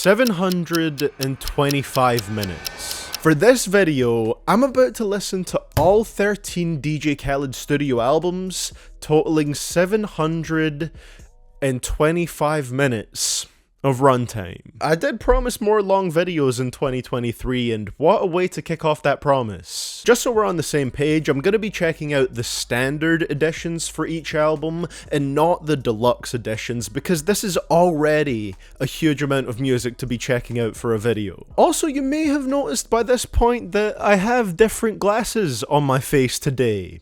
725 minutes. For this video, I'm about to listen to all 13 DJ Khaled studio albums, totaling 725 minutes of runtime. I did promise more long videos in 2023, and what a way to kick off that promise. Just so we're on the same page, I'm going to be checking out the standard editions for each album and not the deluxe editions, because this is already a huge amount of music to be checking out for a video. Also, you may have noticed by this point that I have different glasses on my face today.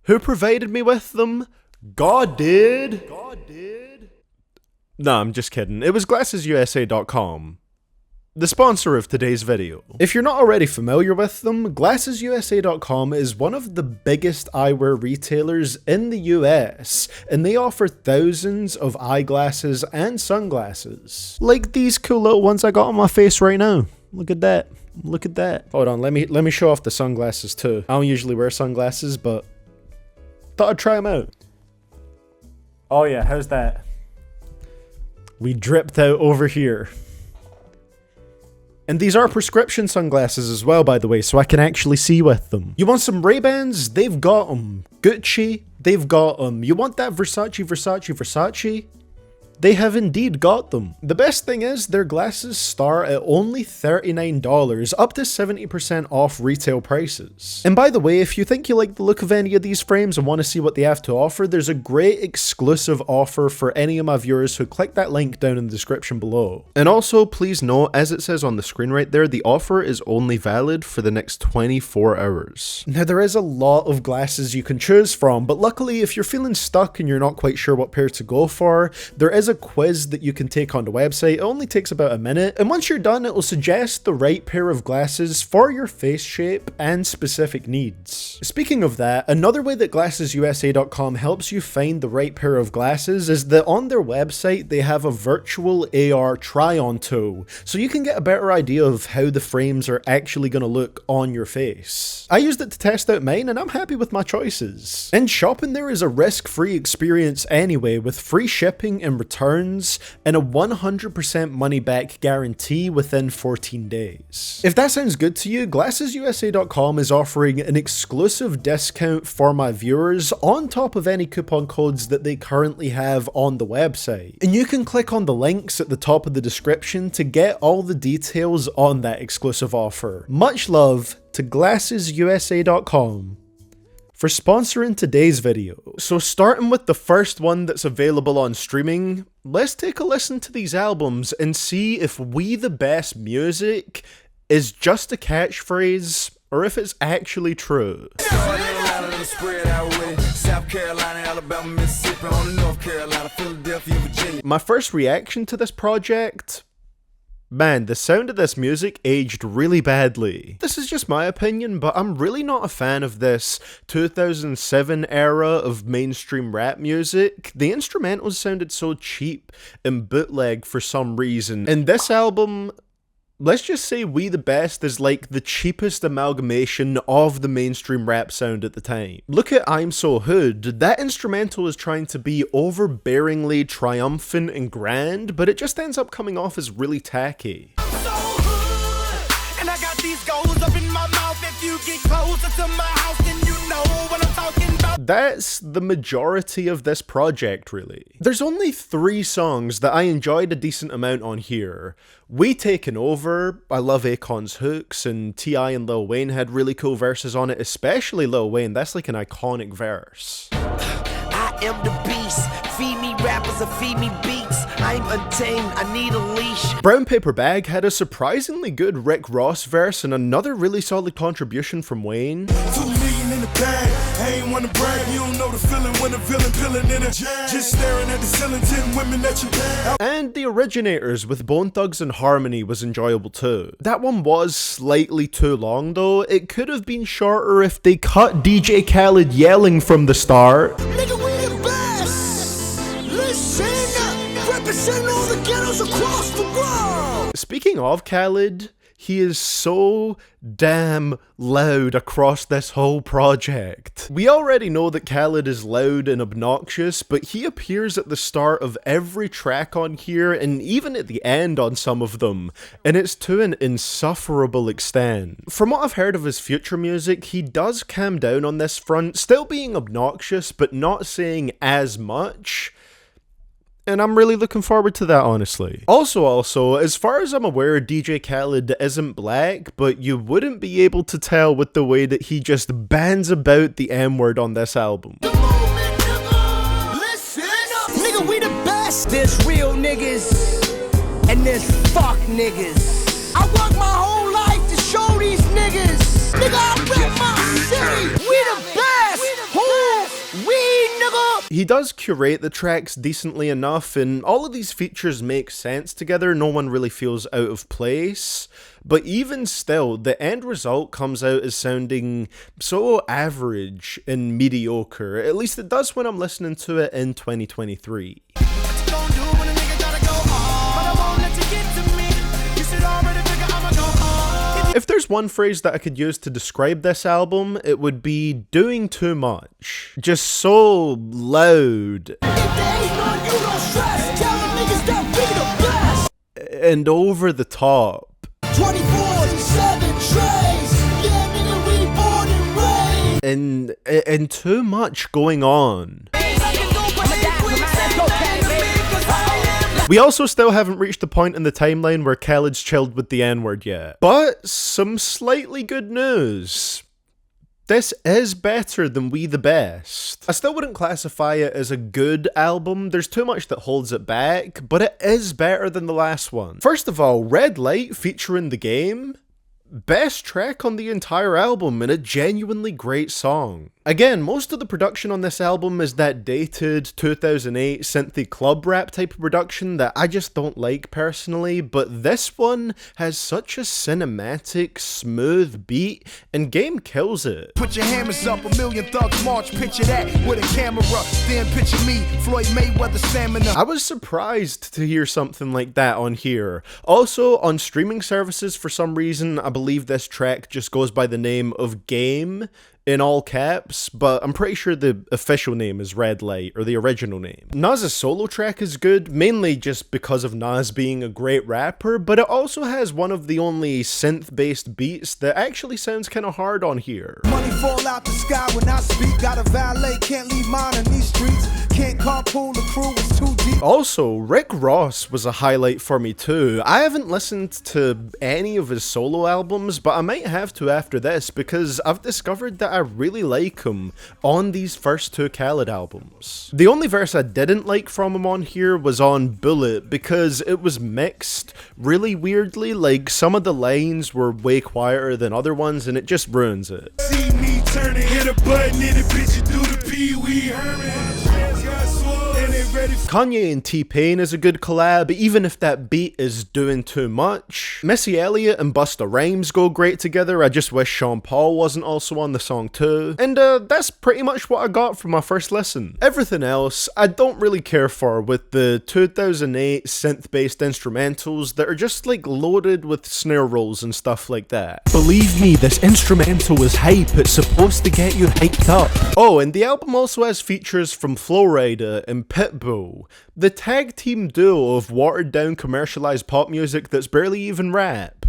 Who provided me with them? God did. Nah, I'm just kidding. It was GlassesUSA.com, the sponsor of today's video. If you're not already familiar with them, GlassesUSA.com is one of the biggest eyewear retailers in the US, and they offer thousands of eyeglasses and sunglasses. Like these cool little ones I got on my face right now. Look at that. Look at that. Hold on, let me show off the sunglasses too. I don't usually wear sunglasses, but thought I'd try them out. Oh yeah, how's that? We dripped out over here. And these are prescription sunglasses as well, by the way, so I can actually see with them. You want some Ray-Bans? They've got them. Gucci? They've got them. You want that Versace? They have indeed got them. The best thing is, their glasses start at only $39, up to 70% off retail prices. And by the way, if you think you like the look of any of these frames and want to see what they have to offer, there's a great exclusive offer for any of my viewers, so click that link down in the description below. And also, please note, as it says on the screen right there, the offer is only valid for the next 24 hours. Now, there is a lot of glasses you can choose from, but luckily, if you're feeling stuck and you're not quite sure what pair to go for, there is a quiz that you can take on the website. It only takes about a minute, and once you're done, it will suggest the right pair of glasses for your face shape and specific needs. Speaking of that, another way that GlassesUSA.com helps you find the right pair of glasses is that on their website they have a virtual AR try-on tool, so you can get a better idea of how the frames are actually going to look on your face. I used it to test out mine, and I'm happy with my choices. And shopping there is a risk-free experience anyway, with free shipping and returns and a 100% money-back guarantee within 14 days. If that sounds good to you, GlassesUSA.com is offering an exclusive discount for my viewers on top of any coupon codes that they currently have on the website. And you can click on the links at the top of the description to get all the details on that exclusive offer. Much love to GlassesUSA.com for sponsoring today's video. So starting with the first one that's available on streaming, let's take a listen to these albums and see if "We the Best" music is just a catchphrase or if it's actually true. My first reaction to this project: man, the sound of this music aged really badly. This is just my opinion, but I'm really not a fan of this 2007 era of mainstream rap music. The instrumentals sounded so cheap and bootleg for some reason. And this album, let's just say "We the Best" is like the cheapest amalgamation of the mainstream rap sound at the time. Look at "I'm So Hood." That instrumental is trying to be overbearingly triumphant and grand, but it just ends up coming off as really tacky. I'm so hood, and I got these goals up in my mouth. If you get closer to my house, then you know what I'm talking about. That's the majority of this project, really. There's only 3 songs that I enjoyed a decent amount on here. "We Taken Over," I love Akon's hooks, and T.I. and Lil Wayne had really cool verses on it, especially Lil Wayne. That's like an iconic verse. I am the beast, feed me rappers and feed me beats. I'm untamed, I need a leash. "Brown Paper Bag" had a surprisingly good Rick Ross verse and another really solid contribution from Wayne. 2 million in the bag, I ain't wanna brag, you don't know the feeling when a villain pillin' in a jag. Just staring at the ceiling, 10 women that you bag. And The Originators with Bone Thugs and Harmony was enjoyable too. That one was slightly too long though. It could have been shorter if they cut DJ Khaled yelling from the start. Nigga, we the best. Listen up, represent all the ghettos across the world. Speaking of Khaled, He is so damn loud across this whole project. We already know that Khaled is loud and obnoxious, but he appears at the start of every track on here and even at the end on some of them, and it's to an insufferable extent. From what I've heard of his future music, he does calm down on this front, still being obnoxious but not saying as much. And I'm really looking forward to that, honestly. Also, as far as I'm aware, DJ Khaled isn't black, but you wouldn't be able to tell with the way that he just bands about the M-word on this album. The movement, nigga. Listen up. Nigga, we the best. There's real niggas, and there's fuck niggas. I work my whole life to show these niggas. Nigga, I rep my city. We the best. Who? We, nigga. He does curate the tracks decently enough, and all of these features make sense together. No one really feels out of place. But even still, the end result comes out as sounding so average and mediocre. At least it does when I'm listening to it in 2023. If there's one phrase that I could use to describe this album, it would be doing too much. Just so loud. And over the top. 24/7 trays. Yeah, nigga, we born and raised. And too much going on. We also still haven't reached the point in the timeline where Khaled's chilled with the N-word yet. But some slightly good news. This is better than We the Best. I still wouldn't classify it as a good album. There's too much that holds it back, but it is better than the last one. First of all, Red Light featuring The Game. Best track on the entire album and a genuinely great song. Again, most of the production on this album is that dated 2008 synthy club rap type of production that I just don't like personally, but this one has such a cinematic, smooth beat, and Game kills it. Put your hammers up, a million thugs march, picture that with a camera, then picture me, Floyd Mayweather stamina. I was surprised to hear something like that on here. Also, on streaming services for some reason, I believe this track just goes by the name of Game in all caps, but I'm pretty sure the official name is Red Light, or the original name. Nas's solo track is good, mainly just because of Nas being a great rapper, but it also has one of the only synth-based beats that actually sounds kinda hard on here. Money fall out the sky when I speak, got a valet, can't leave mine in these streets, can't carpool, the crew is too deep. Also, Rick Ross was a highlight for me too. I haven't listened to any of his solo albums, but I might have to after this, because I've discovered that I really like him on these first two Khaled albums. The only verse I didn't like from him on here was on Bullet, because it was mixed really weirdly. Like, some of the lines were way quieter than other ones, and it just ruins it. See me turn and hit a button and it bitch you do the Pee-wee Herman. Kanye and T-Pain is a good collab, even if that beat is doing too much. Missy Elliott and Busta Rhymes go great together. I just wish Sean Paul wasn't also on the song too. And that's pretty much what I got from my first listen. Everything else, I don't really care for, with the 2008 synth-based instrumentals that are just like loaded with snare rolls and stuff like that. Believe me, this instrumental is hype. It's supposed to get you hyped up. Oh, and the album also has features from Flo Rida and Pitbull, the tag team duo of watered down commercialized pop music that's barely even rap.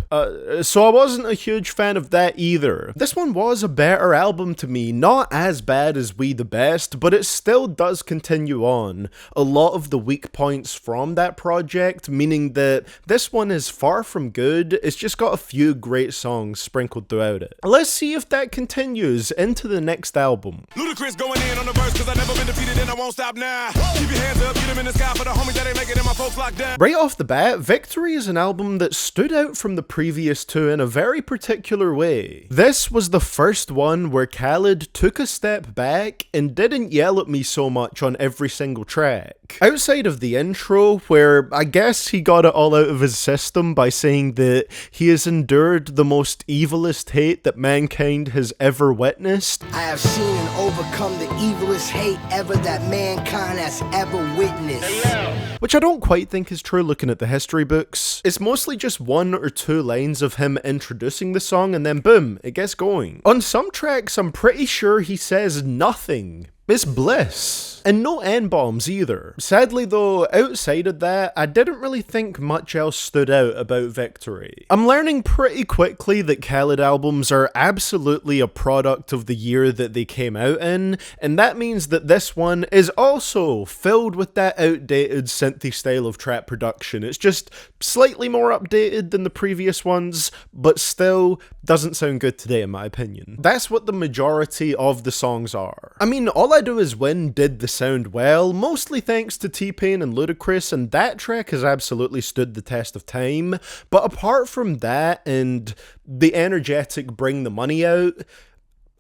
So I wasn't a huge fan of that either. This one was a better album to me, not as bad as We the Best, but it still does continue on a lot of the weak points from that project, meaning that this one is far from good. It's just got a few great songs sprinkled throughout it. Let's see if that continues into the next album. Ludacris going in on the verse, cause I never been defeated and I won't stop now. Keep your hands up, get them in the sky for the homies that ain't making it, my folks locked down. Right off the bat, Victory is an album that stood out from the previous two in a very particular way. This was the first one where Khaled took a step back and didn't yell at me so much on every single track. track. Outside of the intro, where I guess he got it all out of his system by saying that he has endured the most evilest hate that mankind has ever witnessed. I have seen and overcome the evilest hate ever that mankind has ever witnessed. Which I don't quite think is true looking at the history books. It's mostly just 1 or 2 lines of him introducing the song and then boom, it gets going. On some tracks, I'm pretty sure he says nothing. It's bliss. And no N-bombs either. Sadly though, outside of that, I didn't really think much else stood out about Victory. I'm learning pretty quickly that Khaled albums are absolutely a product of the year that they came out in, and that means that this one is also filled with that outdated synthy style of trap production. It's just slightly more updated than the previous ones, but still doesn't sound good today in my opinion. That's what the majority of the songs are. I mean, All I Do Is Win did the sound well, mostly thanks to T-Pain and Ludacris, and that track has absolutely stood the test of time, but apart from that and the energetic Bring the Money Out,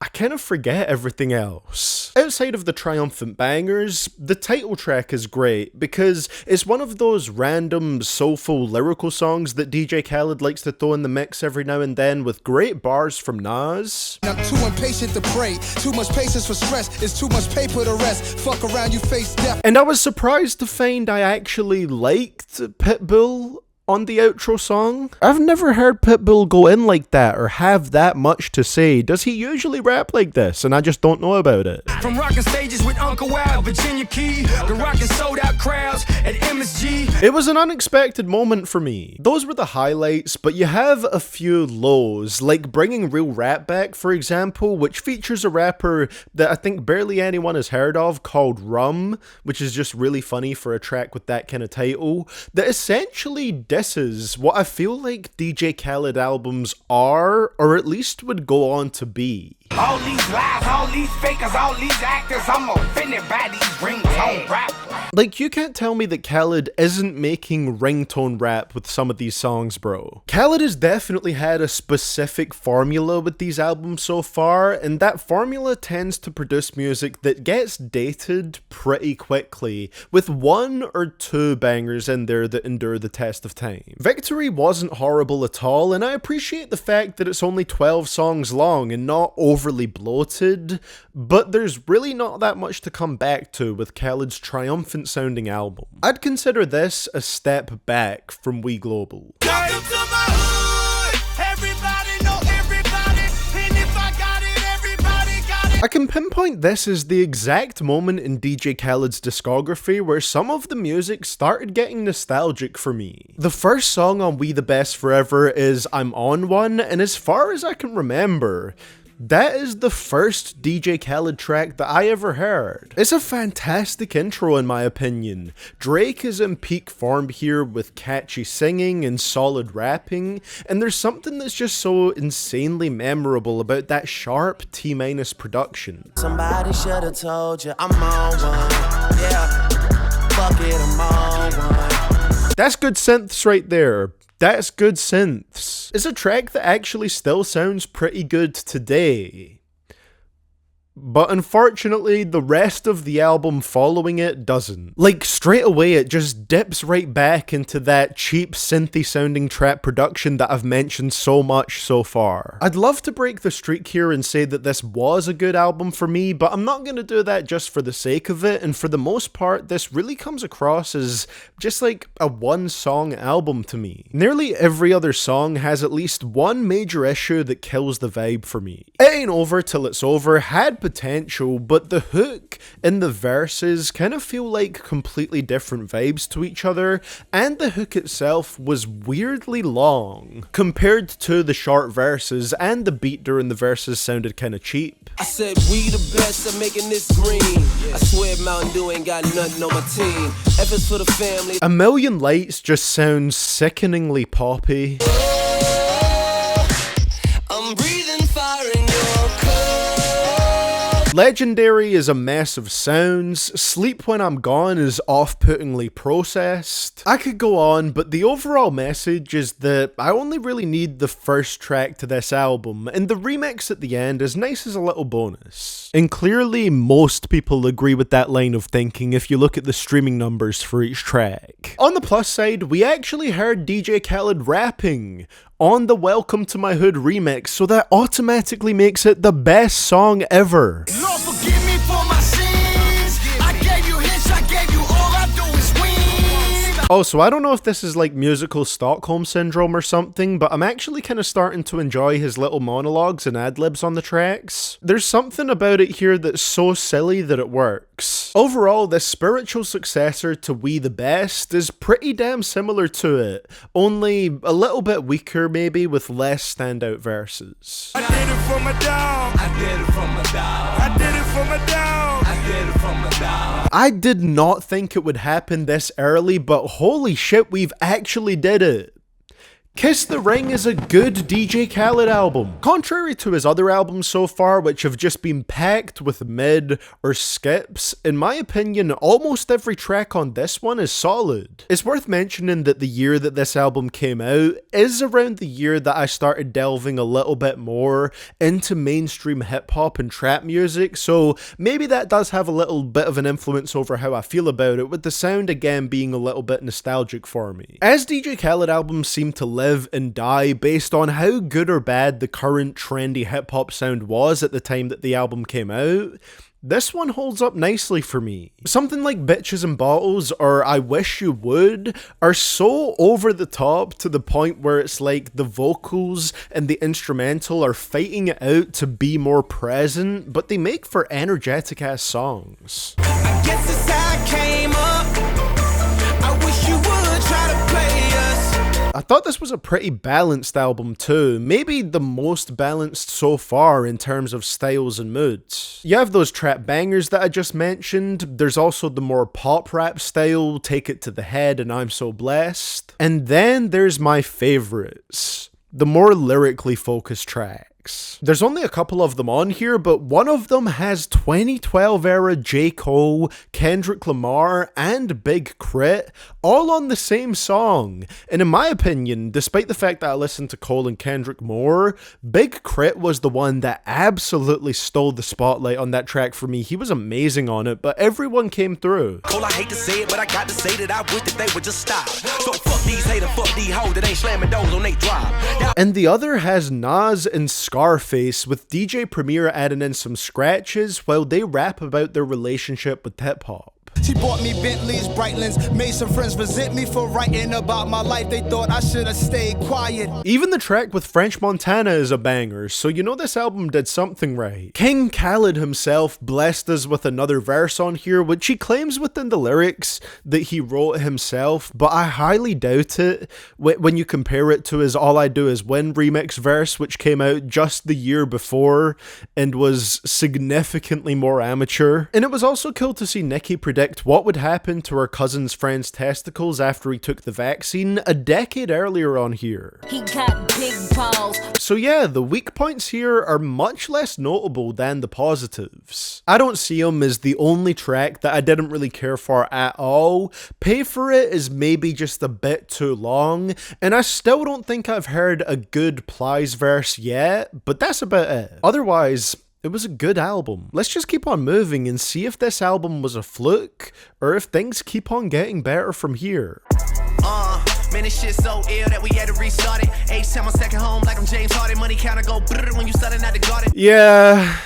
I kind of forget everything else. Outside of the triumphant bangers, the title track is great because it's one of those random soulful lyrical songs that DJ Khaled likes to throw in the mix every now and then with great bars from Nas. I'm too impatient to pray, too much patience for stress, it's too much paper to rest, fuck around you face death. And I was surprised to find I actually liked Pitbull on the outro song. I've never heard Pitbull go in like that or have that much to say. Does he usually rap like this and I just don't know about it? From rocking stages with Uncle Wild, Virginia Key, the rocking sold out crowds at MSG. It was an unexpected moment for me. Those were the highlights, but you have a few lows, like bringing Real Rap back, for example, which features a rapper that I think barely anyone has heard of called Rum, which is just really funny for a track with that kind of title, that essentially disses what I feel like DJ Khaled albums are, or at least would go on to be. All these lies, all these fakers, all these actors, I'm offended by these ringtone rap. Like, you can't tell me that Khaled isn't making ringtone rap with some of these songs, bro. Khaled has definitely had a specific formula with these albums so far, and that formula tends to produce music that gets dated pretty quickly, with 1 or 2 bangers in there that endure the test of time. Victory wasn't horrible at all, and I appreciate the fact that it's only 12 songs long and not overly bloated, but there's really not that much to come back to with Khaled's triumphant sounding album. I'd consider this a step back from We Global. Welcome to my hood. Everybody know everybody. And if I got it, everybody got it. I can pinpoint this as the exact moment in DJ Khaled's discography where some of the music started getting nostalgic for me. The first song on We the Best Forever is I'm On One, and as far as I can remember, that is the first DJ Khaled track that I ever heard. It's a fantastic intro in my opinion. Drake is in peak form here with catchy singing and solid rapping, and there's something that's just so insanely memorable about that sharp T- production. Somebody should have told you I'm on one. Yeah, fuck it, I'm on one. That's good synths right there. That's good synths. It's a track that actually still sounds pretty good today. But unfortunately, the rest of the album following it doesn't. Like, straight away, it just dips right back into that cheap, synthy sounding trap production that I've mentioned so much so far. I'd love to break the streak here and say that this was a good album for me, but I'm not going to do that just for the sake of it, and for the most part, this really comes across as just like a one-song album to me. Nearly every other song has at least one major issue that kills the vibe for me. It Ain't Over Till It's Over had potential, but the hook and the verses kind of feel like completely different vibes to each other, and the hook itself was weirdly long compared to the short verses, and the beat during the verses sounded kind of cheap. I said we the best at making this green. I swear Mountain Dew ain't got nothing on my team. If it's for the family. A Million Lights just sounds sickeningly poppy. I'm breathing fire in your cold. Legendary is a mess of sounds, Sleep When I'm Gone is off-puttingly processed. I could go on, but the overall message is that I only really need the first track to this album, and the remix at the end is nice as a little bonus. And clearly most people agree with that line of thinking if you look at the streaming numbers for each track. On the plus side, we actually heard DJ Khaled rapping on the Welcome to My Hood remix, so that automatically makes it the best song ever. Lord, forgive me for my sins. I gave you hits, I gave you all I do is win. Also, I don't know if this is like musical Stockholm syndrome or something, but I'm actually kind of starting to enjoy his little monologues and ad-libs on the tracks. There's something about it here that's so silly that it works. Overall, this spiritual successor to We the Best is pretty damn similar to it, only a little bit weaker maybe, with less standout verses. I did it for my dog. I did it for my dog. I did it for my dog. I did it for my dog. I did not think it would happen this early, but holy shit, we've actually did it. Kiss the Ring is a good DJ Khaled album. Contrary to his other albums so far, which have just been packed with mid or skips, in my opinion, almost every track on this one is solid. It's worth mentioning that the year that this album came out is around the year that I started delving a little bit more into mainstream hip-hop and trap music, so maybe that does have a little bit of an influence over how I feel about it, with the sound again being a little bit nostalgic for me. As DJ Khaled albums seem to live and die based on how good or bad the current trendy hip-hop sound was at the time that the album came out, this one holds up nicely for me. Something like Bitches and Bottles or I Wish You Would are so over the top to the point where it's like the vocals and the instrumental are fighting it out to be more present, but they make for energetic ass songs. I guess it's how I came up. I wish you would try to play us. I thought this was a pretty balanced album too, maybe the most balanced so far in terms of styles and moods. You have those trap bangers that I just mentioned, there's also the more pop rap style, Take It to the Head and I'm So Blessed, and then there's my favorites, the more lyrically focused tracks. There's only a couple of them on here, but one of them has 2012 era J. Cole, Kendrick Lamar, and Big Crit all on the same song. And in my opinion, despite the fact that I listened to Cole and Kendrick more, Big Crit was the one that absolutely stole the spotlight on that track for me. He was amazing on it, but everyone came through. Cole, I hate to say it, but I got to say that I wish that they would just stop. So fuck these haters, fuck these hoes that ain't slamming doors on they drop. And the other has Nas and Scarface, with DJ Premier adding in some scratches while they rap about their relationship with hip-hop. She bought me Bentleys, Brightlands, made some friends resent me for writing about my life. They thought I should have stayed quiet. Even the track with French Montana is a banger, so you know this album did something right. King Khaled himself blessed us with another verse on here, which he claims within the lyrics that he wrote himself, but I highly doubt it when you compare it to his All I Do Is Win remix verse, which came out just the year before and was significantly more amateur. And it was also cool to see Nicki predict what would happen to her cousin's friend's testicles after he took the vaccine a decade earlier on here. He got big balls. So yeah, the weak points here are much less notable than the positives. I Don't See 'Em is the only track that I didn't really care for at all. Pay For It is maybe just a bit too long, and I still don't think I've heard a good Plies verse yet, but that's about it. Otherwise, it was a good album. Let's just keep on moving and see if this album was a fluke or if things keep on getting better from here. Man, this shit so ill that we had to restart it. H-time on second home like I'm James Harden. Money counter go brrr when you starting out the garden. Yeah.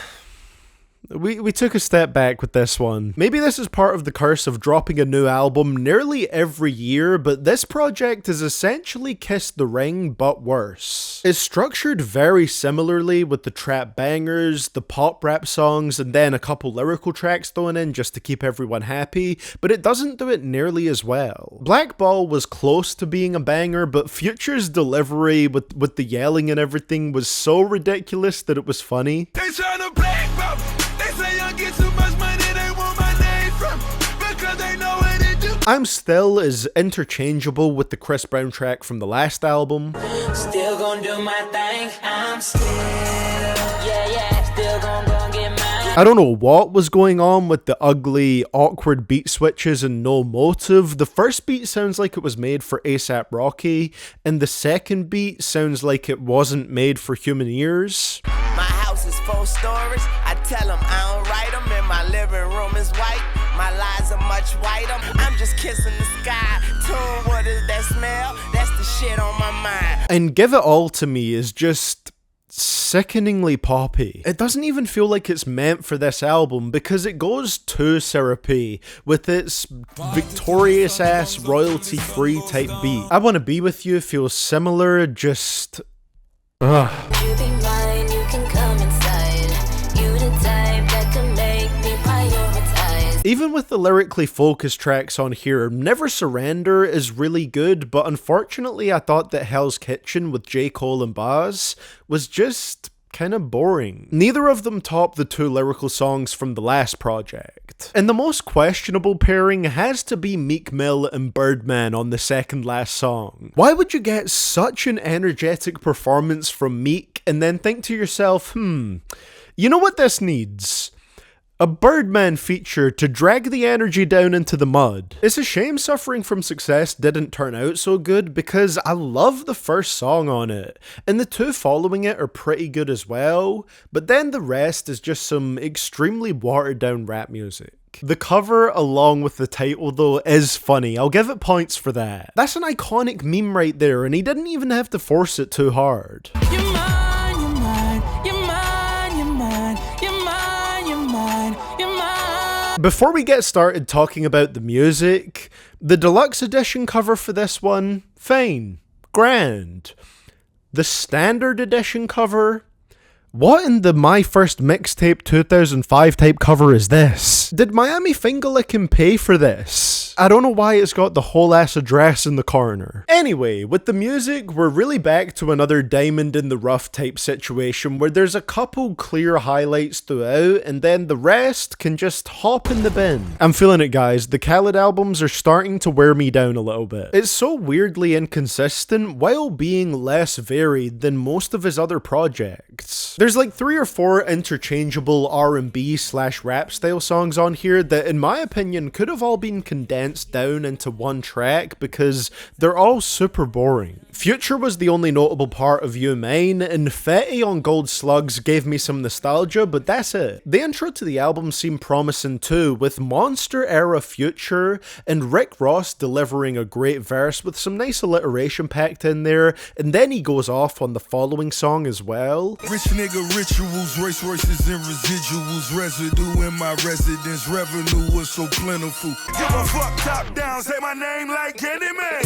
We took a step back with this one. Maybe this is part of the curse of dropping a new album nearly every year, but this project is essentially Kiss the Ring, but worse. It's structured very similarly with the trap bangers, the pop rap songs, and then a couple lyrical tracks thrown in just to keep everyone happy, but it doesn't do it nearly as well. Black Ball was close to being a banger, but Future's delivery with the yelling and everything was so ridiculous that it was funny. They tryna blackball. They say I get too much money, they want my name from because they know what it do. I'm Still is interchangeable with the Chris Brown track from the last album. Still gonna do my thing. I'm still, yeah, still gonna go and get mine. I don't know what was going on with the ugly, awkward beat switches and no motive. The first beat sounds like it was made for ASAP Rocky, and the second beat sounds like it wasn't made for human ears. My house is 4 stories. I tell them I don't write them, and my living room is white. My lies are much whiter. I'm just kissing the sky. Tune, what is that smell? That's the shit on my mind. And Give It All to me is just sickeningly poppy. It doesn't even feel like it's meant for this album because it goes too syrupy with its victorious ass royalty free type beat. I Wanna Be With You feels similar, just ugh. You be mine, you can come inside. You the type that can make me prioritize. Even with the lyrically focused tracks on here, Never Surrender is really good, but unfortunately I thought that Hell's Kitchen with J. Cole and Baz was just kind of boring. Neither of them top the 2 lyrical songs from the last project. And the most questionable pairing has to be Meek Mill and Birdman on the second last song. Why would you get such an energetic performance from Meek and then think to yourself, you know what this needs? A Birdman feature to drag the energy down into the mud. It's a shame Suffering From Success didn't turn out so good because I love the first song on it, and the 2 following it are pretty good as well, but then the rest is just some extremely watered down rap music. The cover along with the title though is funny, I'll give it points for that. That's an iconic meme right there, and he didn't even have to force it too hard. You're mine, you're mine, you're mine, you're mine, you're mine, you're mine, you're mine. Before we get started talking about the music, the deluxe edition cover for this one, fine, grand. The standard edition cover, what in the My First Mixtape 2005 type cover is this? Did Miami Fingerlickin' pay for this? I don't know why it's got the whole ass address in the corner. Anyway, with the music, we're really back to another diamond in the rough type situation where there's a couple clear highlights throughout and then the rest can just hop in the bin. I'm feeling it, guys. The Khaled albums are starting to wear me down a little bit. It's so weirdly inconsistent while being less varied than most of his other projects. There's like 3 or 4 interchangeable R&B/rap style songs on here that in my opinion could have all been condensed down into one track because they're all super boring. Future was the only notable part of You Mine, and Fetty on Gold Slugs gave me some nostalgia, but that's it. The intro to the album seemed promising too, with Monster era Future and Rick Ross delivering a great verse with some nice alliteration packed in there, and then he goes off on the following song as well. Rich nigga rituals, Rolls Royces and residuals, residue in my residence, revenue was so plentiful. Give a fuck, top down, say my name like Kenny Man.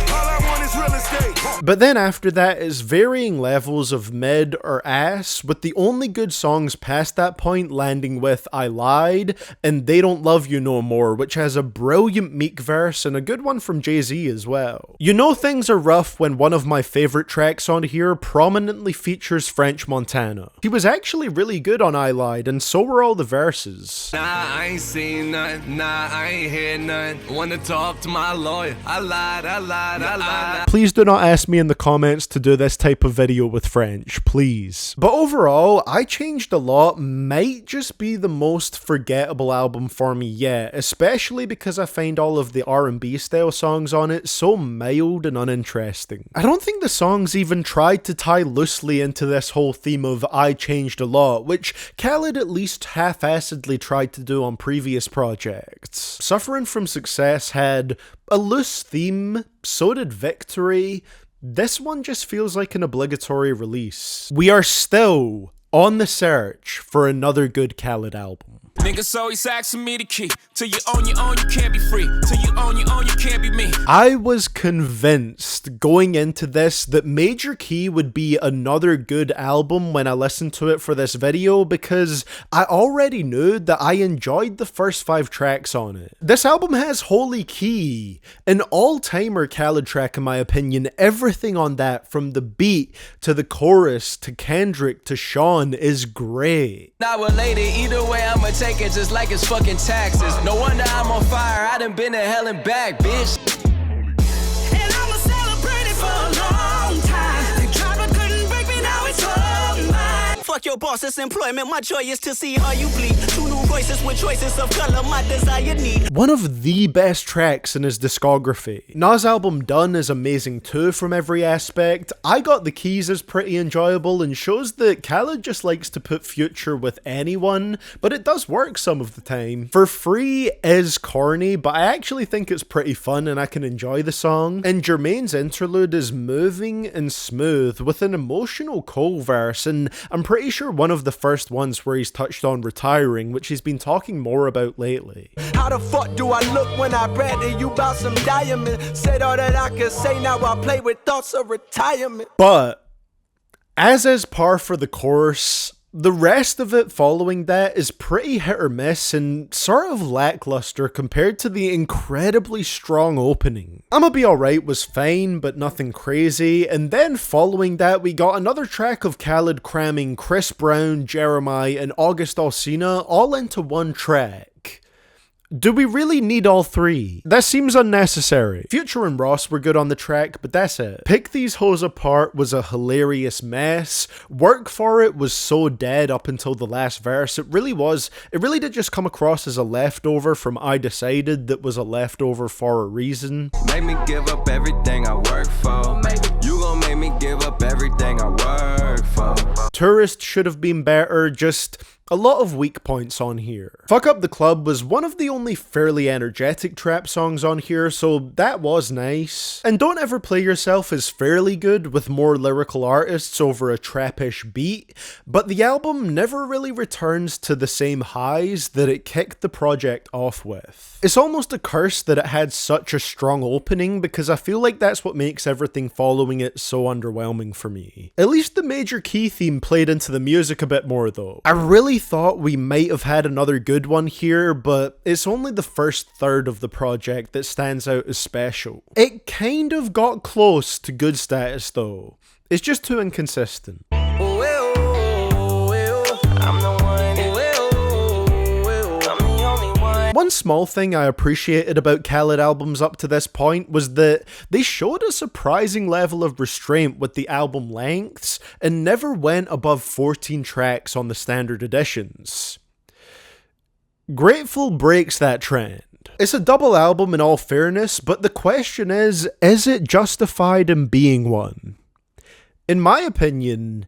All I want is real estate. But then after that is varying levels of mid or ass, with the only good songs past that point landing with I Lied and They Don't Love You No More, which has a brilliant Meek verse and a good one from Jay-Z as well. You know things are rough when one of my favorite tracks on here prominently features French Montana. He was actually really good on I Lied, and so were all the verses. Nah, I ain't seen nothing. Nah, I ain't heard nothing. Wanna talk to my lawyer. I lied, I lied, I lied. Please do not ask me in the comments to do this type of video with French, please. But overall, I Changed a Lot might just be the most forgettable album for me yet, especially because I find all of the R&B style songs on it so mild and uninteresting. I don't think the songs even tried to tie loosely into this whole theme of I Changed a Lot, which Khaled at least half-assedly tried to do on previous projects. Suffering From Success had a loose theme, so did Victory. This one just feels like an obligatory release. We are still on the search for another good Khaled album. Niggas always asking me the key. Till you own your own, you can't be free. Till you own your own, you can't be me. I was convinced going into this that Major Key would be another good album when I listened to it for this video because I already knew that I enjoyed the first 5 tracks on it. This album has Holy Key, an all-timer Khaled track in my opinion. Everything on that, from the beat to the chorus to Kendrick to Sean, is great. Not related, either way I'ma take it just like it's fucking taxes. No wonder I'm on fire, I done been to hell and back, bitch. And I'ma celebrate it for a long time. They tried but couldn't break me, now it's all mine. Fuck your a boss, it's employment. My joy is to see how you bleed. Two new voices with choices of color, my desire need. One of the best tracks in his discography. Nas' album Done is amazing too from every aspect. I Got the Keys is pretty enjoyable and shows that Khaled just likes to put Future with anyone, but it does work some of the time. For Free is corny, but I actually think it's pretty fun and I can enjoy the song. And Jermaine's interlude is moving and smooth with an emotional Cole verse, and I'm pretty sure one of the first ones where he's touched on retiring, which he's been talking more about lately. How the fuck do I look when I brag to you about some diamond? Said all that I could say, now I play with thoughts of retirement. But, as is par for the course, the rest of it following that is pretty hit or miss and sort of lackluster compared to the incredibly strong opening. I'ma Be Alright was fine, but nothing crazy, and then following that we got another track of Khaled cramming Chris Brown, Jeremiah, and August Alsina all into one track. Do we really need all three? That seems unnecessary. Future and Ross were good on the track, but that's it. Pick These Hoes Apart was a hilarious mess. Work For It was so dead up until the last verse. It really was. It really did just come across as a leftover from I Decided that was a leftover for a reason. Make me give up everything I work for. You gon' make me give up everything I work for. Tourist should have been better, just a lot of weak points on here. Fuck Up the Club was one of the only fairly energetic trap songs on here, so that was nice. And Don't Ever Play Yourself is fairly good with more lyrical artists over a trappish beat, but the album never really returns to the same highs that it kicked the project off with. It's almost a curse that it had such a strong opening because I feel like that's what makes everything following it so underwhelming for me. At least the major key theme played into the music a bit more though. I really thought we might have had another good one here, but it's only the first third of the project that stands out as special. It kind of got close to good status though. It's just too inconsistent. One small thing I appreciated about Khaled albums up to this point was that they showed a surprising level of restraint with the album lengths and never went above 14 tracks on the standard editions. Grateful breaks that trend. It's a double album in all fairness, but the question is it justified in being one? In my opinion,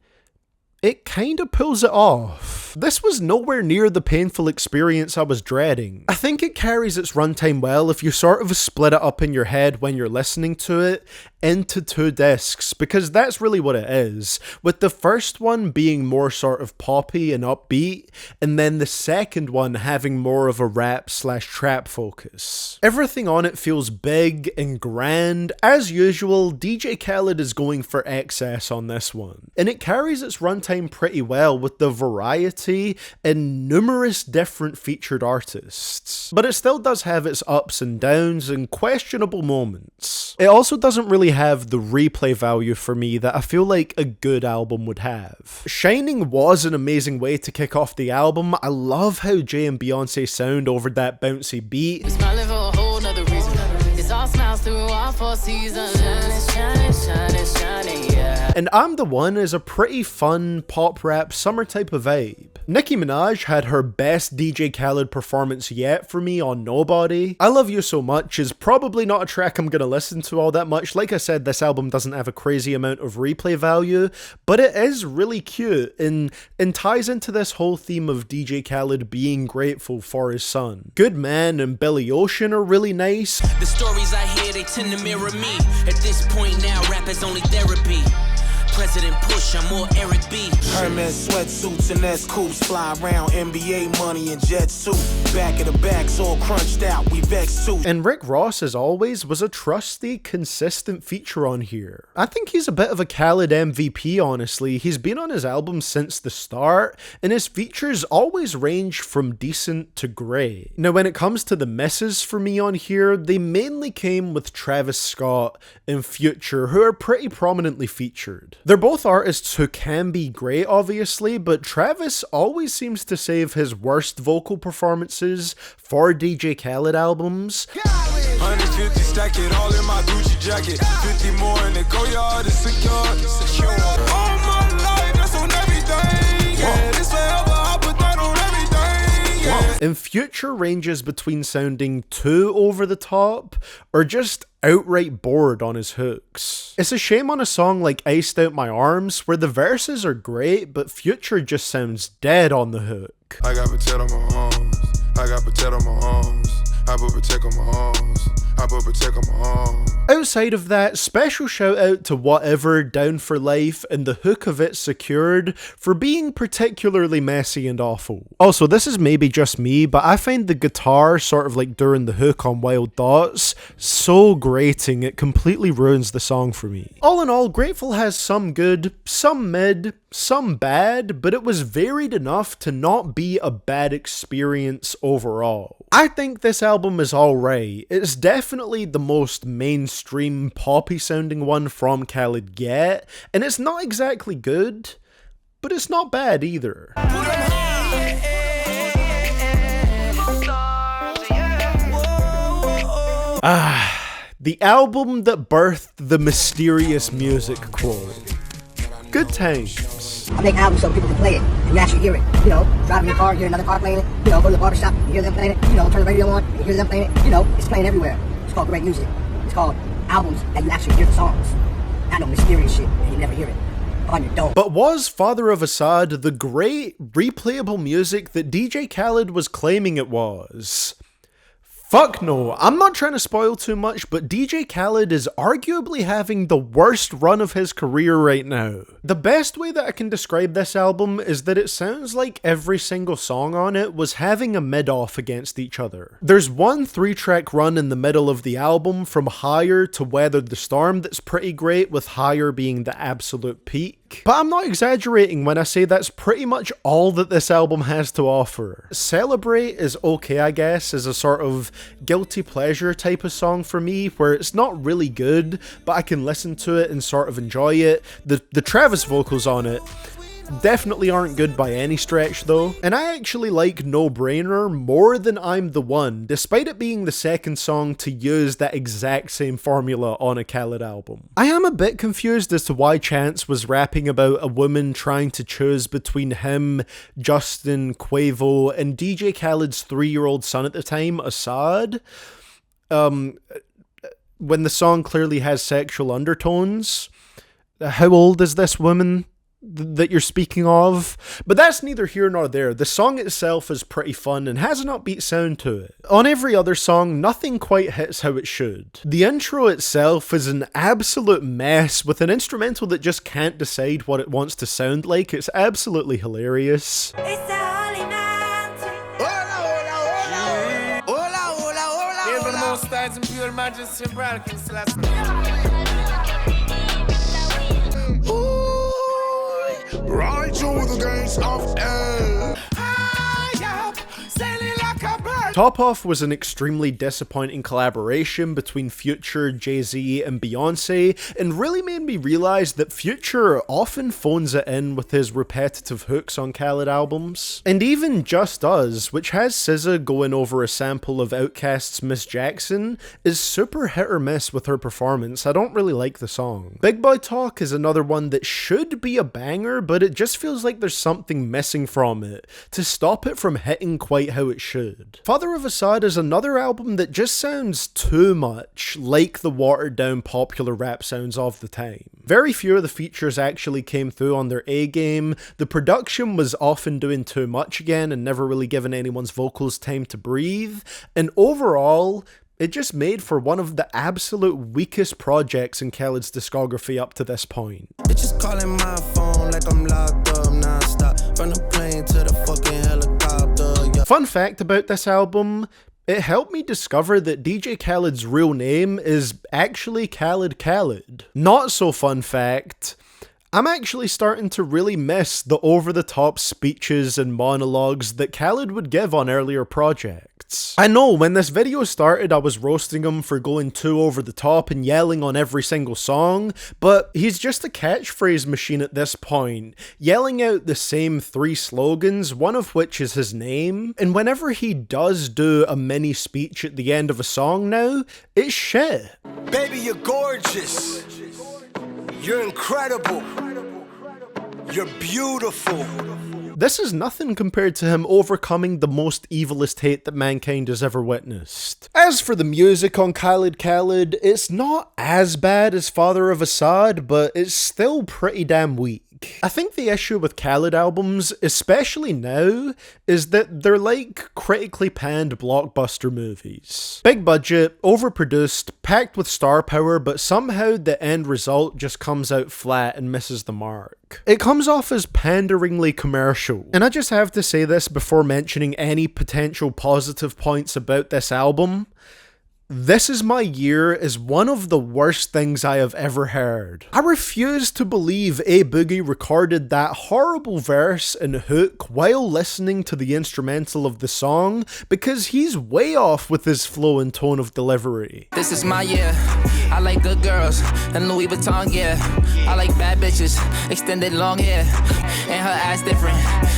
it kinda pulls it off. This was nowhere near the painful experience I was dreading. I think it carries its runtime well if you sort of split it up in your head when you're listening to it into two discs, because that's really what it is, with the first one being more sort of poppy and upbeat, and then the second one having more of a rap/trap focus. Everything on it feels big and grand. As usual, DJ Khaled is going for excess on this one, and it carries its runtime pretty well with the variety and numerous different featured artists. But it still does have its ups and downs and questionable moments. It also doesn't really have the replay value for me that I feel like a good album would have. Shining was an amazing way to kick off the album. I love how Jay and Beyonce sound over that bouncy beat. It's smiling for a whole nother reason. It's all smiles through all 4 seasons. Shining, shining, shining, yeah. And I'm the One is a pretty fun pop rap summer type of vibe. Nicki Minaj had her best DJ Khaled performance yet for me on Nobody. I Love You So Much is probably not a track I'm gonna listen to all that much. Like I said, this album doesn't have a crazy amount of replay value, but it is really cute and ties into this whole theme of DJ Khaled being grateful for his son. Good Man and Billy Ocean are really nice. The stories I hear, they tend to mirror me. At this point now, rap is only therapy. President Push, I'm more Eric B. Hermes sweatsuits and S coupes fly around, NBA money and jet suit. Back of the backs all crunched out, we vexed too. And Rick Ross, as always, was a trusty, consistent feature on here. I think he's a bit of a Khaled MVP, honestly. He's been on his album since the start, and his features always range from decent to great. Now, when it comes to the misses for me on here, they mainly came with Travis Scott and Future, who are pretty prominently featured. They're both artists who can be great, obviously, but Travis always seems to save his worst vocal performances for DJ Khaled albums. 150 stack it all in my Gucci jacket. 50 more in the go yard, it's secure. All my life, that's on everything. Yeah. and Future ranges between sounding too over the top or just outright bored on his hooks. It's a shame on a song like Iced Out My Arms where the verses are great but Future just sounds dead on the hook. I got potato on my arms, I got potato on my arms, I put potato on my arms, I put potato on my arms. Outside of that, special shout out to Whatever, Down for Life, and the hook of it Secured for being particularly messy and awful. Also, this is maybe just me, but I find the guitar sort of like during the hook on Wild Thoughts so grating it completely ruins the song for me. All in all, Grateful has some good, some mid, some bad, but it was varied enough to not be a bad experience overall. I think this album is alright. It's definitely the most mainstream poppy sounding one from Khaled yet, and it's not exactly good, but it's not bad either. The album that birthed the mysterious music quote. Good times. I make albums so people can play it and you actually hear it. You know, driving your car, hear another car playing it. You know, go to the barbershop, you hear them playing it. You know, turn the radio on, you hear them playing it. You know, it's playing everywhere. It's called great music. It's called albums that you actually hear the songs. Not no mysterious shit and you never hear it. On your dome. But was Father of Asahd the great replayable music that DJ Khaled was claiming it was? Fuck no, I'm not trying to spoil too much, but DJ Khaled is arguably having the worst run of his career right now. The best way that I can describe this album is that it sounds like every single song on it was having a mid-off against each other. There's one 3-track run in the middle of the album from Higher to Weather the Storm that's pretty great, with Higher being the absolute peak. But I'm not exaggerating when I say that's pretty much all that this album has to offer. Celebrate is okay, I guess, as a sort of guilty pleasure type of song for me, where it's not really good, but I can listen to it and sort of enjoy it. The Travis vocals on it definitely aren't good by any stretch though, and I actually like No Brainer more than I'm the One, despite it being the second song to use that exact same formula on a Khaled album. I am a bit confused as to why Chance was rapping about a woman trying to choose between him, Justin, Quavo, and DJ Khaled's 3-year-old son at the time, Asahd, when the song clearly has sexual undertones. How old is this woman that you're speaking of? But that's neither here nor there. The song itself is pretty fun and has an upbeat sound to it. On every other song, nothing quite hits how it should. The intro itself is an absolute mess with an instrumental that just can't decide what it wants to sound like. It's absolutely hilarious. Right through the gates of hell. Top Off was an extremely disappointing collaboration between Future, Jay-Z, and Beyonce, and really made me realize that Future often phones it in with his repetitive hooks on Khaled albums. And even Just Us, which has SZA going over a sample of Outkast's Miss Jackson, is super hit or miss with her performance. I don't really like the song. Big Boy Talk is another one that should be a banger, but it just feels like there's something missing from it to stop it from hitting quite how it should. Father of Asahd is another album that just sounds too much like the watered down popular rap sounds of the time. Very few of the features actually came through on their A game, the production was often doing too much again and never really giving anyone's vocals time to breathe, and overall, it just made for one of the absolute weakest projects in Khaled's discography up to this point. Bitches calling my phone like I'm locked up non-stop, from the plane to the fucking helicopter, yeah. Fun fact about this album, it helped me discover that DJ Khaled's real name is actually Khaled. Not so fun fact, I'm actually starting to really miss the over-the-top speeches and monologues that Khaled would give on earlier projects. I know, when this video started I was roasting him for going too over the top and yelling on every single song, but he's just a catchphrase machine at this point, yelling out the same 3 slogans, one of which is his name, and whenever he does do a mini speech at the end of a song now, it's shit. Baby, you're gorgeous. You're incredible. You're beautiful. this is nothing compared to him overcoming the most evilest hate that mankind has ever witnessed. As for the music on Khaled, it's not as bad as Father of Asahd, but it's still pretty damn weak. I think the issue with Khaled albums, especially now, is that they're like critically panned blockbuster movies. Big budget, overproduced, packed with star power, but somehow the end result just comes out flat and misses the mark. It comes off as panderingly commercial, and I just have to say this before mentioning any potential positive points about this album. This Is My Year is one of the worst things I have ever heard. I refuse to believe A Boogie recorded that horrible verse and hook while listening to the instrumental of the song, because he's way off with his flow and tone of delivery. This is my year. I like good girls and Louis Vuitton, yeah. I like bad bitches, extended long hair, and her ass different.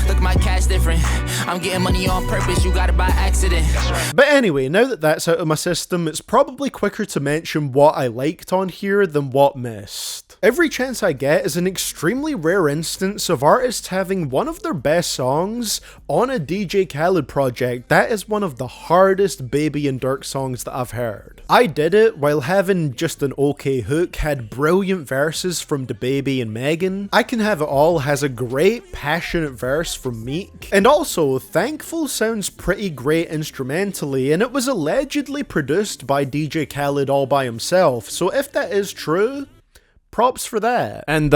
Look, my cash different. I'm getting money on purpose, you got it by accident. But anyway, now that that's out of my system, it's probably quicker to mention what I liked on here than what missed. Every Chance I Get is an extremely rare instance of artists having one of their best songs on a DJ Khaled project. That is one of the hardest Baby and Dirk songs that I've heard. I Did It, while having just an okay hook, had brilliant verses from DaBaby and Megan. I Can Have It All has a great passionate verse from Meek. And also, Thankful sounds pretty great instrumentally, and it was allegedly produced by DJ Khaled all by himself, so if that is true, props for that. And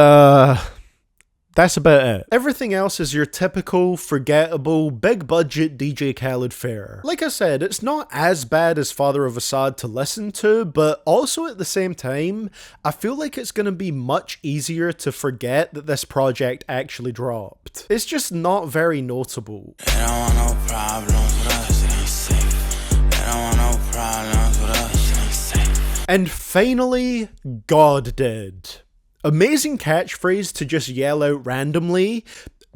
that's about it. Everything else is your typical, forgettable, big budget DJ Khaled fare. Like I said, it's not as bad as Father of Asahd to listen to, but also at the same time, I feel like it's going to be much easier to forget that this project actually dropped. It's just not very notable. They don't want no problems with us, it ain't safe. They don't want no problems with us, it ain't safe. And finally, God Did. Amazing catchphrase to just yell out randomly.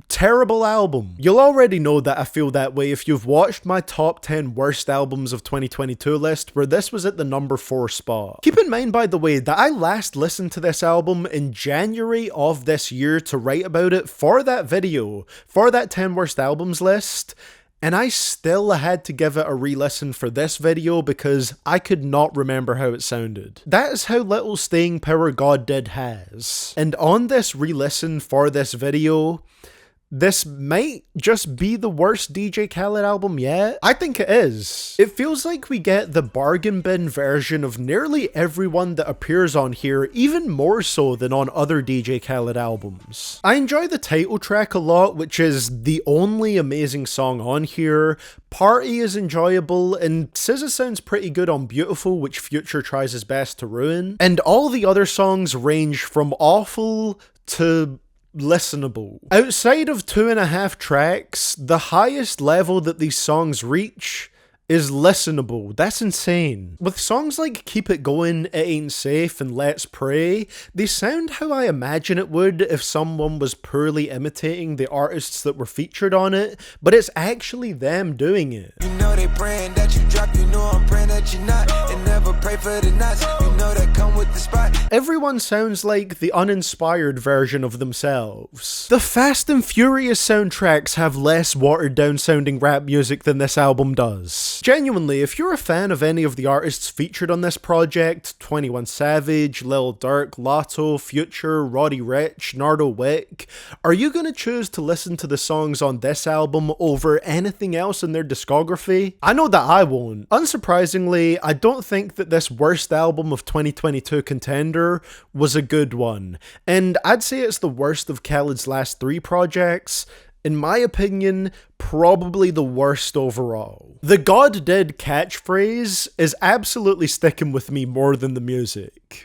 Terrible album. You'll already know that I feel that way if you've watched my top 10 worst albums of 2022 list, where this was at the number 4 spot. Keep in mind, by the way, that I last listened to this album in January of this year to write about it for that video, for that 10 worst albums list. And I still had to give it a re-listen for this video because I could not remember how it sounded. That is how little staying power God Did has. And on this re-listen for this video, this might just be the worst DJ Khaled album yet. I think it is. It feels like we get the bargain bin version of nearly everyone that appears on here, even more so than on other DJ Khaled albums. I enjoy the title track a lot, which is the only amazing song on here. Party is enjoyable, and SZA sounds pretty good on Beautiful, which Future tries his best to ruin. And all the other songs range from awful to listenable. Outside of 2.5 tracks, the highest level that these songs reach is listenable. That's insane. With songs like Keep It Going, It Ain't Safe, and Let's Pray, they sound how I imagine it would if someone was poorly imitating the artists that were featured on it, but it's actually them doing it. You know they praying that you drop, you know I'm praying that you're not, and never pray for the nuts, you know that come with the spot. Everyone sounds like the uninspired version of themselves. The Fast and Furious soundtracks have less watered down sounding rap music than this album does. Genuinely, if you're a fan of any of the artists featured on this project, 21 Savage, Lil Durk, Lotto, Future, Roddy Ricch, Nardo Wick, are you going to choose to listen to the songs on this album over anything else in their discography? I know that I won't. Unsurprisingly, I don't think that this worst album of 2022 contender was a good one, and I'd say it's the worst of Khaled's last 3 projects. In my opinion, probably the worst overall. The God Did catchphrase is absolutely sticking with me more than the music.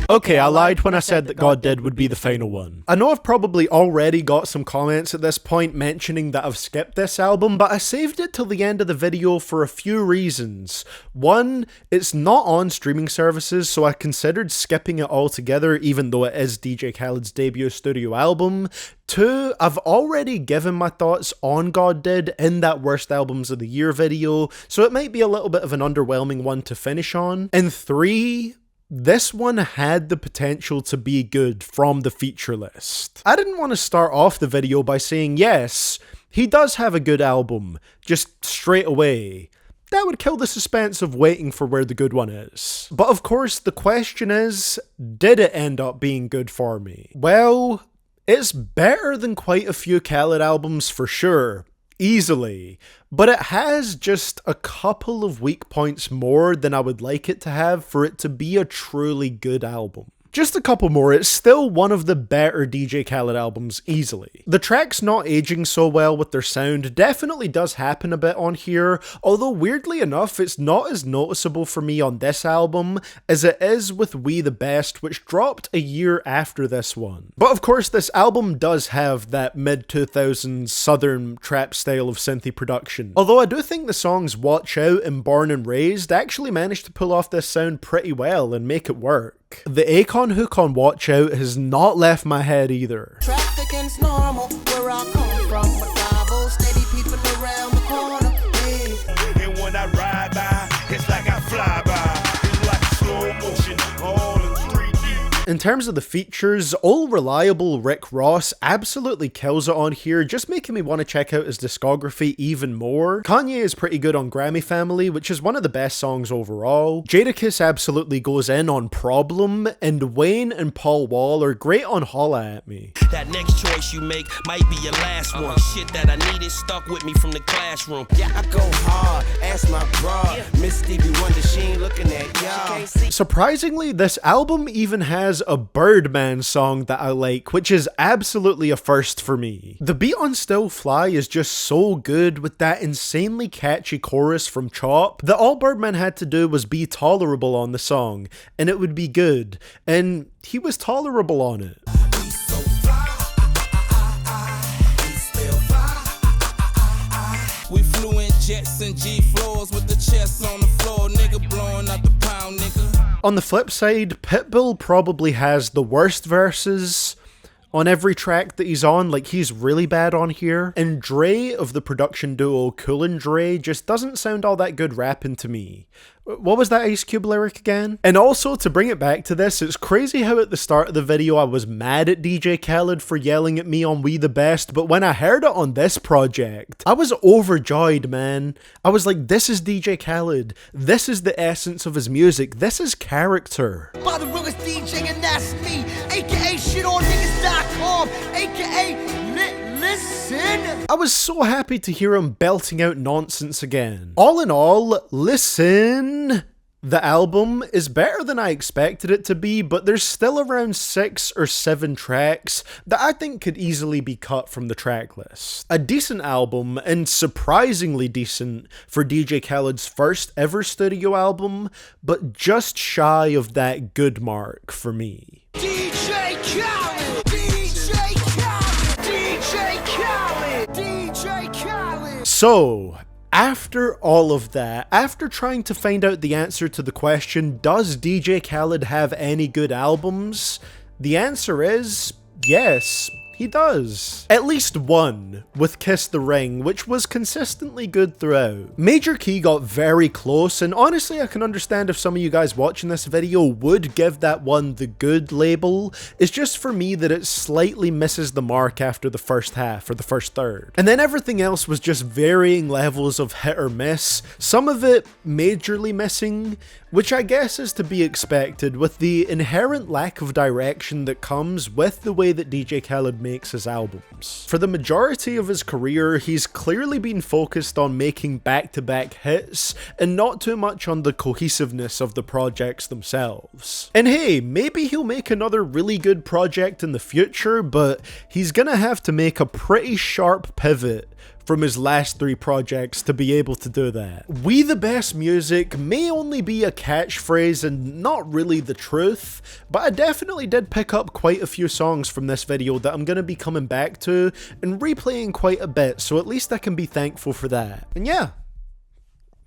Okay, I lied when I said that God Did would be the final one. I know I've probably already got some comments at this point mentioning that I've skipped this album, but I saved it till the end of the video for a few reasons. One, it's not on streaming services, so I considered skipping it altogether even though it is DJ Khaled's debut studio album. 2, I've already given my thoughts on God Did in that Worst Albums of the Year video, so it might be a little bit of an underwhelming one to finish on. And 3, this one had the potential to be good from the feature list. I didn't want to start off the video by saying yes, he does have a good album, just straight away. That would kill the suspense of waiting for where the good one is. But of course, the question is, did it end up being good for me? Well, it's better than quite a few Khaled albums for sure, easily, but it has just a couple of weak points more than I would like it to have for it to be a truly good album. Just a couple more, it's still one of the better DJ Khaled albums, easily. The tracks not aging so well with their sound definitely does happen a bit on here, although weirdly enough, it's not as noticeable for me on this album as it is with We The Best, which dropped a year after this one. But of course, this album does have that mid-2000s southern trap style of synthy production. Although I do think the songs Watch Out and Born and Raised actually managed to pull off this sound pretty well and make it work. The Akon hook on Watch Out has not left my head either. Trafficing's normal, where I come from, but Bible steady people around the corner. Yeah. And when I ride by, it's like I fly by. It's like slow motion, all in 3D. In terms of the features, All Reliable Rick Ross absolutely kills it on here, just making me want to check out his discography even more. Kanye is pretty good on Grammy Family, which is one of the best songs overall. Jadakiss absolutely goes in on Problem, and Wayne and Paul Wall are great on Holla At Me. That next choice you make might be your last one. Shit that I needed stuck with me from the classroom. Yeah, I go hard, ask my broad. Miss Stevie Wonder, she ain't looking at y'all. Surprisingly, this album even has a Birdman song that I like, which is absolutely a first for me. The beat on Still Fly is just so good with that insanely catchy chorus from Chop that all Birdman had to do was be tolerable on the song, and it would be good, and he was tolerable on it. We flew in jets and G-floors with the chest on the floor, nigga blowing out the pound, nigga. On the flip side, Pitbull probably has the worst verses on every track that he's on, like he's really bad on here. And Dre of the production duo Cool and Dre just doesn't sound all that good rapping to me. What was that Ice Cube lyric again? And also, to bring it back to this, it's crazy how at the start of the video I was mad at DJ Khaled for yelling at me on We The Best, but when I heard it on this project, I was overjoyed, man. I was like, this is DJ Khaled. This is the essence of his music. This is character. By the realest DJ, and that's me, aka shitoniggas.com, aka Listen. I was so happy to hear him belting out nonsense again. All in all, Listen, the album is better than I expected it to be, but there's still around 6 or 7 tracks that I think could easily be cut from the track list. A decent album, and surprisingly decent for DJ Khaled's first ever studio album, but just shy of that good mark for me. DJ Khaled, DJ Khaled, DJ Khaled, DJ Khaled. So, after all of that, after trying to find out the answer to the question, does DJ Khaled have any good albums? The answer is yes, he does. At least one, with Kiss the Ring, which was consistently good throughout. Major Key got very close, and honestly I can understand if some of you guys watching this video would give that one the good label. It's just for me that it slightly misses the mark after the first half, or the first third. And then everything else was just varying levels of hit or miss, some of it majorly missing, which I guess is to be expected with the inherent lack of direction that comes with the way that DJ Khaled makes his albums. For the majority of his career, he's clearly been focused on making back-to-back hits and not too much on the cohesiveness of the projects themselves. And hey, maybe he'll make another really good project in the future, but he's gonna have to make a pretty sharp pivot from his last 3 projects to be able to do that. We The Best music may only be a catchphrase and not really the truth, but I definitely did pick up quite a few songs from this video that I'm going to be coming back to and replaying quite a bit, so at least I can be thankful for that. And yeah,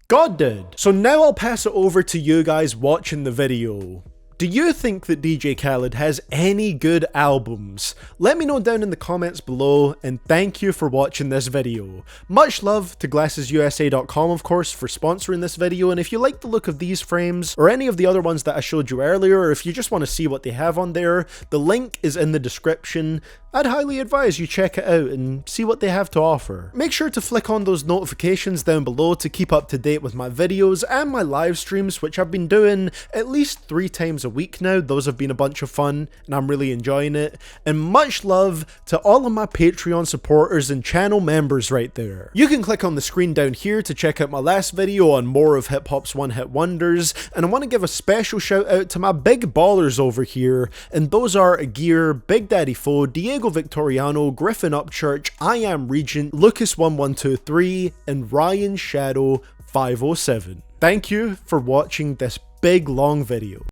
God did. So now I'll pass it over to you guys watching the video. Do you think that DJ Khaled has any good albums? Let me know down in the comments below, and thank you for watching this video. Much love to GlassesUSA.com, of course, for sponsoring this video, and if you like the look of these frames, or any of the other ones that I showed you earlier, or if you just want to see what they have on there, the link is in the description. I'd highly advise you check it out and see what they have to offer. Make sure to flick on those notifications down below to keep up to date with my videos and my live streams, which I've been doing at least 3 times a week now. Those have been a bunch of fun and I'm really enjoying it. And much love to all of my Patreon supporters and channel members right there. You can click on the screen down here to check out my last video on more of hip hop's one-hit wonders, and I want to give a special shout out to my big ballers over here, and those are Aguirre, Big Daddy Foe, Diego Victoriano, Griffin Upchurch, I Am Regent, Lucas1123, and Ryan Shadow 507. Thank you for watching this big long video.